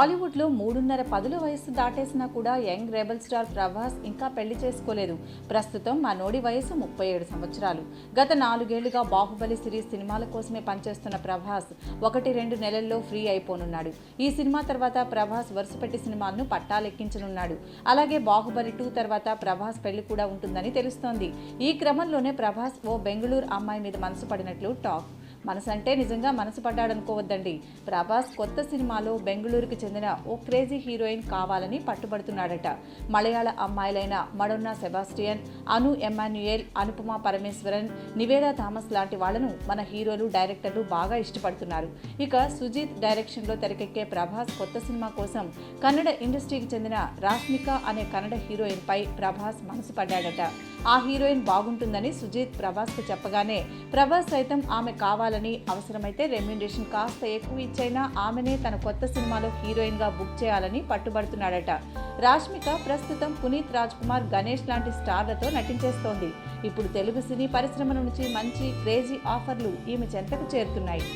టాలీవుడ్లో 3.5 వయసు దాటేసినా కూడా యంగ్ రెబల్ స్టార్ ప్రభాస్ ఇంకా పెళ్లి చేసుకోలేదు. ప్రస్తుతం మనోడి వయసు 37 సంవత్సరాలు. గత 4 ఏళ్లుగా బాహుబలి సిరీస్ సినిమాల కోసమే పనిచేస్తున్న ప్రభాస్ 1-2 నెలల్లో ఫ్రీ అయిపోనున్నాడు. ఈ సినిమా తర్వాత ప్రభాస్ వరుసపెట్టి సినిమాలను పట్టాలెక్కించనున్నాడు. అలాగే బాహుబలి 2 తర్వాత ప్రభాస్ పెళ్లి కూడా ఉంటుందని తెలుస్తోంది. ఈ క్రమంలోనే ప్రభాస్ ఓ బెంగళూరు అమ్మాయి మీద మనసు పడినట్లు టాక్. మనసంటే నిజంగా మనసు పడ్డాడనుకోవద్దండి. ప్రభాస్ కొత్త సినిమాలో బెంగళూరుకు చెందిన ఓ క్రేజీ హీరోయిన్ కావాలని పట్టుబడుతున్నాడట. మలయాళ అమ్మాయిలైన మడోన్నా సెబాస్టియన్, అను ఎమాన్యుయేల్, అనుపమ పరమేశ్వరన్, నివేదా థామస్ లాంటి వాళ్లను మన హీరోలు, డైరెక్టర్లు బాగా ఇష్టపడుతున్నారు. ఇక సుజీత్ డైరెక్షన్లో తెరకెక్కే ప్రభాస్ కొత్త సినిమా కోసం కన్నడ ఇండస్ట్రీకి చెందిన రాష్మిక అనే కన్నడ హీరోయిన్ పై ప్రభాస్ మనసు పడ్డాడట. ఆ హీరోయిన్ బాగుంటుందని సుజీత్ ప్రభాస్కు చెప్పగానే ప్రభాస్ సైతం ఆమె కావాలని, అవసరమైతే రెమ్యునరేషన్ కాస్త ఎక్కువ ఇచ్చైనా ఆమెనే తన కొత్త సినిమాలో హీరోయిన్ గా బుక్ చేయాలని పట్టుబడుతున్నాడట. రాష్మిక ప్రస్తుతం పునీత్ రాజ్ కుమార్, గణేష్ లాంటి స్టార్లతో నటించేస్తోంది. ఇప్పుడు తెలుగు సినీ పరిశ్రమ నుంచి మంచి క్రేజీ ఆఫర్లు ఈమె చెంతకు చేరుతున్నాయి.